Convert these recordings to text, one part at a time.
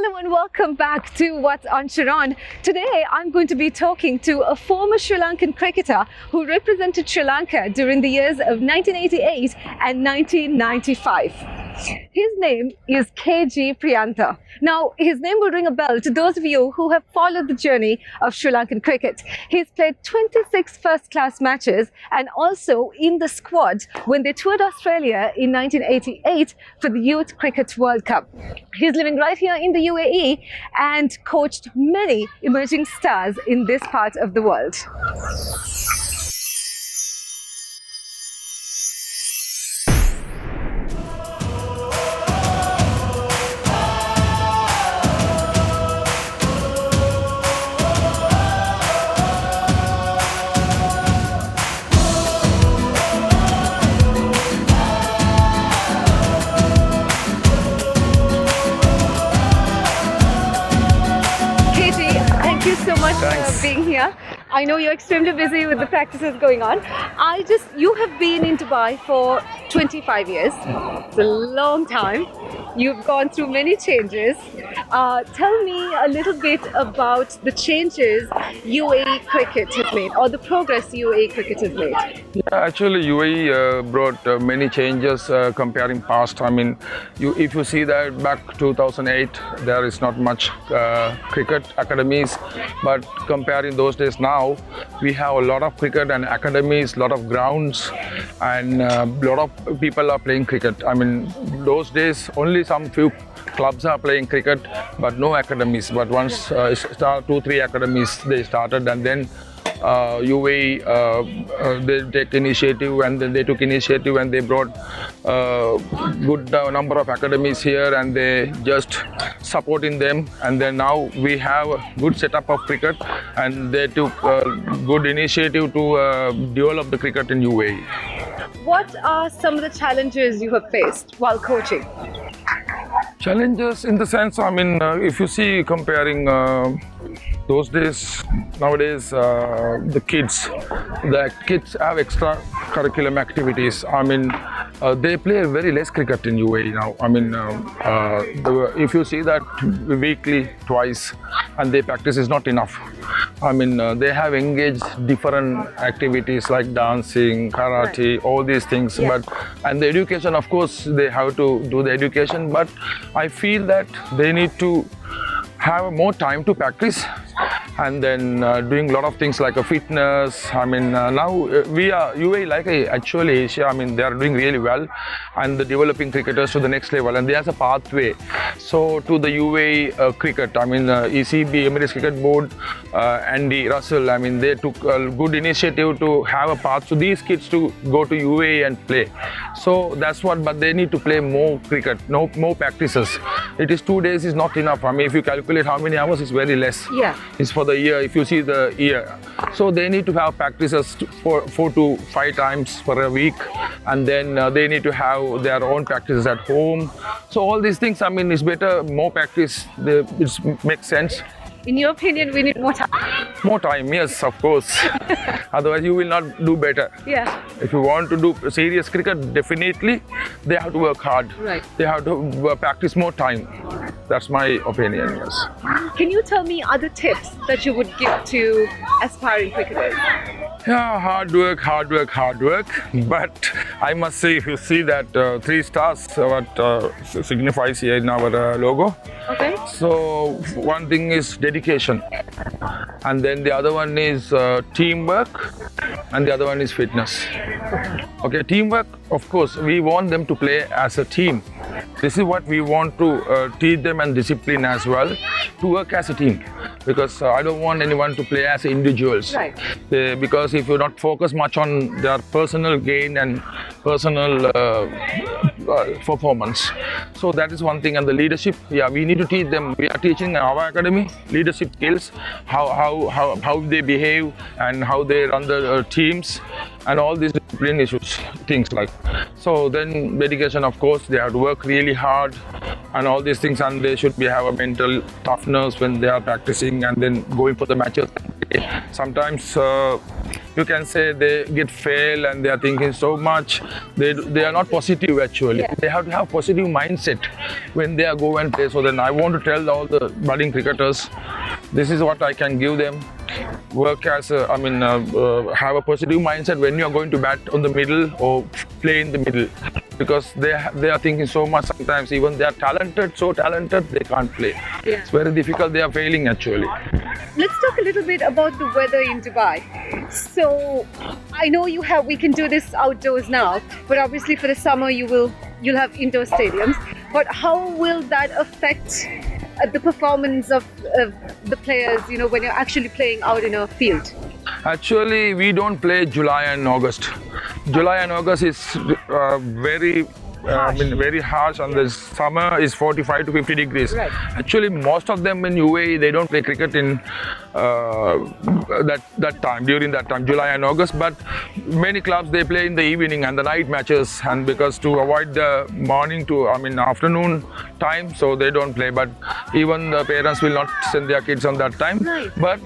Hello and welcome back to What's on Sharon. Today I'm going to be talking to a former Sri Lankan cricketer who represented Sri Lanka during the years of 1988 and 1995. His name is KG Priyantha. Now, his name will ring a bell to those of you who have followed the journey of Sri Lankan cricket. He's played 26 first-class matches and also in the squad when they toured Australia in 1988 for the Youth Cricket World Cup. He's living right here in the UAE and coached many emerging stars in this part of the world. Thank you so much for being here. I know you're extremely busy with the practices going on. You have been in Dubai for 25 years. It's a long time. You've gone through many changes. Tell me a little bit about the changes UAE cricket has made or the progress UAE cricket has made. Yeah, actually UAE brought many changes comparing past. I mean, if you see that back 2008, there is not much cricket academies, but comparing those days now, we have a lot of cricket and academies, lot of grounds, and a lot of people are playing cricket. I mean, those days only some few clubs are playing cricket, but no academies. But once 2-3 academies they started, and then UAE they take initiative, and then they took initiative and they brought good number of academies here, and they just supporting them, and then now we have a good setup of cricket, and they took good initiative to develop the cricket in UAE. What are some of the challenges you have faced while coaching? Challenges in the sense, I mean, if you see comparing those days, nowadays the kids have extra curriculum activities. I mean, they play very less cricket in UAE now. I mean, if you see that weekly twice and they practice is not enough. I mean, they have engaged different activities like dancing, karate, right, all these things. Yeah. And the education, of course, they have to do the education, but I feel that they need to have more time to practice, and then doing a lot of things like a fitness. I mean, now we are UAE, like actually Asia, I mean, they are doing really well, and the developing cricketers to the next level, and there's a pathway. So to the UAE cricket, I mean, ECB, Emirates Cricket Board, Andy Russell, I mean, they took a good initiative to have a path to these kids to go to UAE and play. So that's what, but they need to play more cricket, more practices. It is 2 days is not enough. I mean, if you calculate how many hours, it's very less. Yeah. It's for the year, if you see the year. So they need to have practices for 4 to 5 times per a week, and then they need to have their own practices at home. So all these things, I mean, it's better, more practice, it makes sense. In your opinion, we need more time? More time, yes, of course. Otherwise, you will not do better. Yeah. If you want to do serious cricket, definitely they have to work hard. Right. They have to practice more time. That's my opinion, yes. Can you tell me other tips that you would give to aspiring cricketers? Yeah, hard work. But I must say, if you see that 3 stars, what signifies here in our logo. Okay. So one thing is dedication, and then the other one is teamwork, and the other one is fitness. Okay, teamwork, of course, we want them to play as a team. This is what we want to teach them, and discipline as well, to work as a team. Because I don't want anyone to play as individuals. Right. Because if you not focus much on their personal gain and personal performance. So that is one thing. And the leadership, yeah, we need to teach them. We are teaching in our academy leadership skills, how they behave and how they run the teams, and all these discipline issues, things like. So then dedication, of course, they have to work really hard and all these things, and they should have a mental toughness when they are practicing and then going for the matches. Sometimes you can say they get fail and they are thinking so much. They are not positive actually. Yeah. They have to have positive mindset when they are go and play. So then I want to tell all the budding cricketers, this is what I can give them. Work as a, have a positive mindset when you are going to bat on the middle or play in the middle, because they are thinking so much. Sometimes even they are talented, so talented they can't play. Yeah. It's very difficult. They are failing actually. Let's talk a little bit about the weather in Dubai. So I know we can do this outdoors now, but obviously for the summer you'll have indoor stadiums. But how will that affect the performance of the players, when you're actually playing out in a field? Actually, we don't play July and August. July and August is very very harsh, and the summer is 45 to 50 degrees. Right. Actually, most of them in UAE, they don't play cricket in that time, during that time, July and August. But many clubs, they play in the evening and the night matches, and because to avoid the morning to afternoon time, so they don't play. But even the parents will not send their kids on that time. Right. But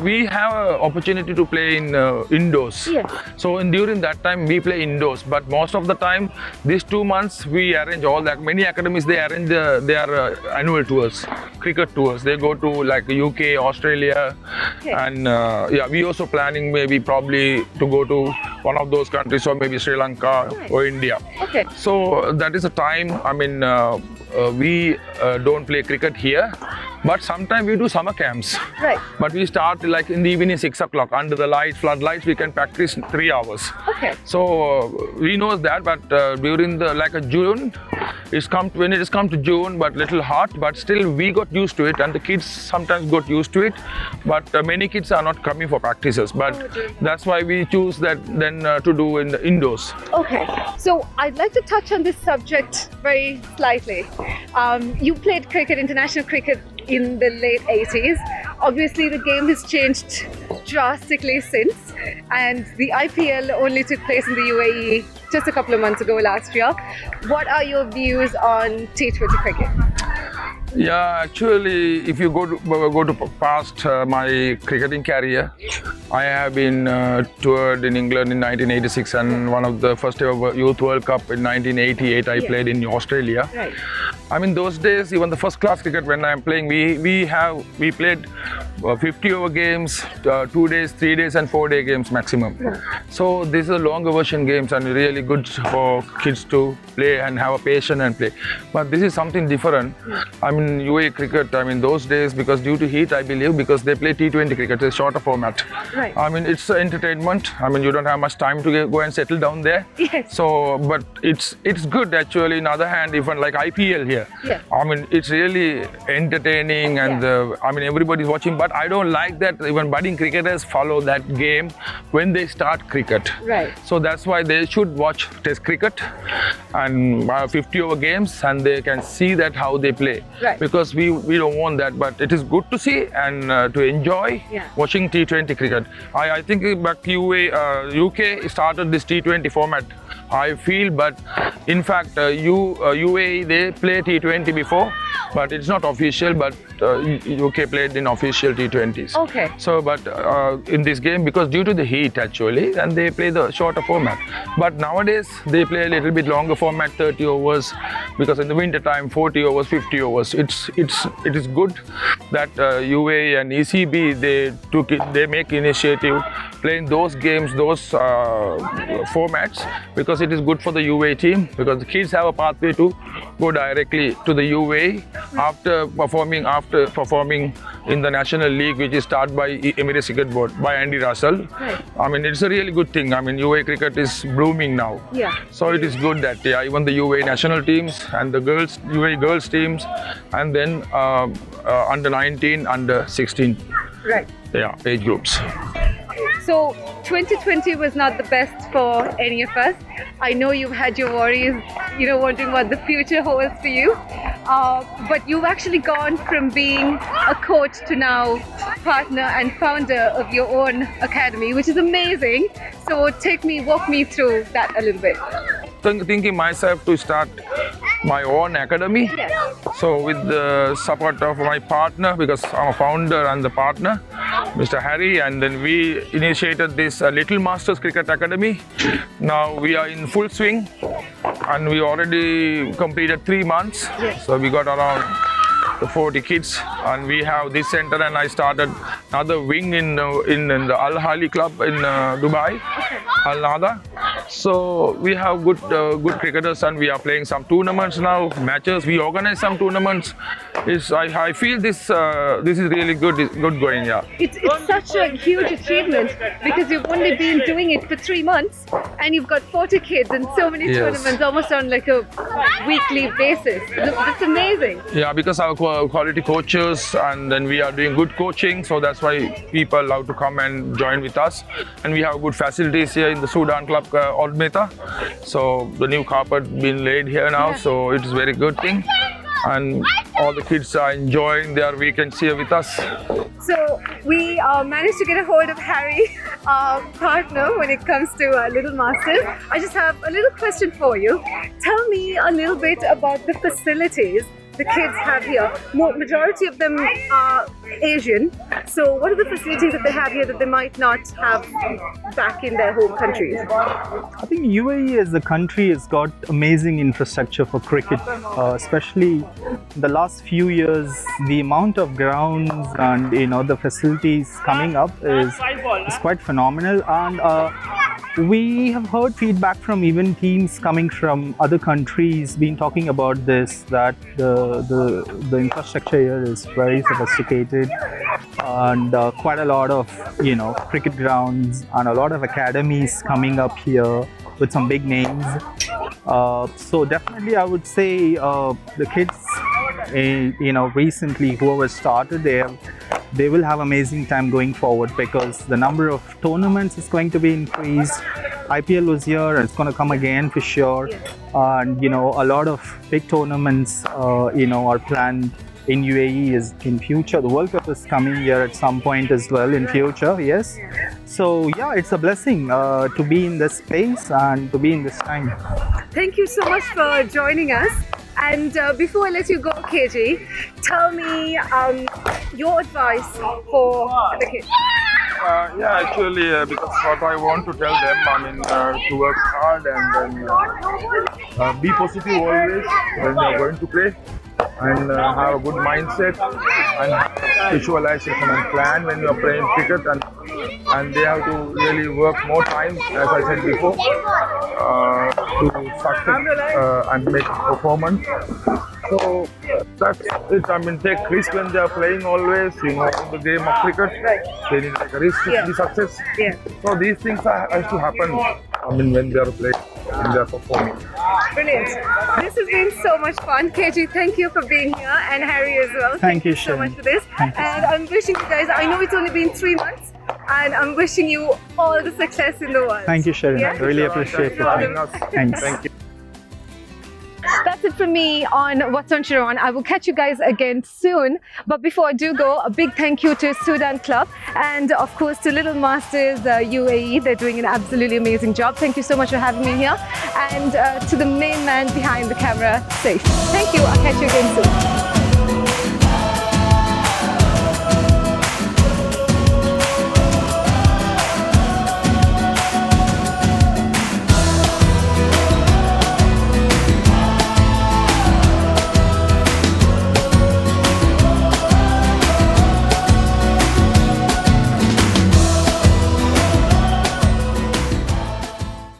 we have an opportunity to play in indoors. Yes. So during that time we play indoors, but most of the time these 2 months we arrange all that. Many academies, they arrange their annual tours, cricket tours. They go to like UK, Australia, Okay. and we also planning probably to go to one of those countries, or maybe Sri Lanka or India. Okay. So that is a time. We don't play cricket here, but sometimes we do summer camps. Right. But we start like in the evening 6 o'clock under the lights, floodlights. We can practice 3 hours. Okay. So we know that, but during the June, when it has come to June, but little hot, but still we got used to it, and the kids sometimes got used to it. But many kids are not coming for practices. But that's why we choose that then to do in the indoors. Okay, so I'd like to touch on this subject very slightly. You played cricket, international cricket, in the late 80s. Obviously, the game has changed drastically since, and the IPL only took place in the UAE just a couple of months ago last year. What are your views on T20 cricket? Yeah, actually, if you go to past my cricketing career, I have been toured in England in 1986, and one of the first ever Youth World Cup in 1988 I played in Australia. Right. Those days, even the first class cricket when I'm playing, we played 50 over games, 2 days, 3 days, and 4-day games maximum. Right. So these are longer version games and really good for kids to play and have a passion and play. But this is something different. UAE cricket, those days, because due to heat, I believe, because they play T20 cricket, it's a shorter format. Right. It's entertainment. You don't have much time to go and settle down there. Yes. So, but it's good actually. On the other hand, even like IPL here, Yeah. it's really entertaining, and everybody's watching. But I don't like that even budding cricketers follow that game when they start cricket. Right. So that's why they should watch Test cricket and 50 over games, and they can see that how they play. Right. Because we don't want that, but it is good to see and to enjoy watching T20 cricket. I think back UK started this T20 format, I feel, but in fact UAE, they play T20 before, but it's not official, but UK played in official T20s. Okay. So, but in this game, because due to the heat actually, and they play the shorter format. But nowadays, they play a little bit longer format, 30 overs, because in the winter time, 40 overs, 50 overs. It is good that UAE and ECB, they make initiative playing those games, those formats, because it is good for the UAE team, because the kids have a pathway to go directly to the UAE after performing in the National League, which is started by Emirates Cricket Board by Andy Russell. Right. It's a really good thing. UAE cricket is blooming now. Yeah. So it is good that even the UAE national teams and the UAE girls teams, and then under 19, under 16, Right. age groups. So 2020 was not the best for any of us. I know you've had your worries, wondering what the future holds for you. But you've actually gone from being a coach to now partner and founder of your own academy, which is amazing. So walk me through that a little bit. Thinking myself to start my own academy. Yes. So with the support of my partner, because I'm a founder and the partner, Mr. Harry, and then we initiated this Little Masters Cricket Academy. Now we are in full swing, and we already completed 3 months. So we got around 40 kids, and we have this center, and I started another wing in the Al Hali club in Dubai, Al Nada. So we have good cricketers, and we are playing some tournaments now, matches. We organize some tournaments. I feel this is really good going. Yeah. It's such a huge achievement because you've only been doing it for 3 months and you've got 40 kids and so many tournaments almost on like a weekly basis. That's amazing. Yeah, because our quality coaches, and then we are doing good coaching, so that's why people love to come and join with us. And we have good facilities here in the Sudan Club Old Meta. So the new carpet been laid here now, so it's a very good thing. And all the kids are enjoying their weekends here with us. So we managed to get a hold of Harry, our partner when it comes to Little Masters. I just have a little question for you. Tell me a little bit about the facilities the kids have here. Majority of them are Asian. So what are the facilities that they have here that they might not have back in their home countries? I think UAE as a country has got amazing infrastructure for cricket, especially the last few years. The amount of grounds and the facilities coming up is quite phenomenal, and we have heard feedback from even teams coming from other countries been talking about this, that the infrastructure here is very sophisticated, and quite a lot of cricket grounds and a lot of academies coming up here with some big names. So definitely I would say the kids recently whoever started there, they will have amazing time going forward because the number of tournaments is going to be increased. IPL was here and it's going to come again for sure. And a lot of big tournaments are planned in UAE is in future. The World Cup is coming here at some point as well in future, yes. So yeah, it's a blessing to be in this space and to be in this time. Thank you so much for joining us. And before I let you go, KG, tell me your advice for the kids. Yeah, actually, because what I want to tell them, to work hard and then be positive always when you're going to play, and have a good mindset and visualization and plan when you're playing cricket, and they have to really work more time, as I said before, to succeed and make performance. So that's it. Take risk when they are playing always, in the game of cricket. They need to take a risk to be success. So these things have to happen, when they are playing and they are performing. Brilliant. This has been so much fun. KG, thank you for being here, and Harry as well. Thank you so much Sharon. for this. And I'm wishing you guys, I know it's only been 3 months, and I'm wishing you all the success in the world. Thank you Sharon. Yeah? I really appreciate it. Thanks. Thank you. That's it from me on What's on Sharon. I will catch you guys again soon. But before I do go, a big thank you to Sudan Club and of course to Little Masters UAE. They're doing an absolutely amazing job. Thank you so much for having me here. And to the main man behind the camera, Saif. Thank you. I'll catch you again soon.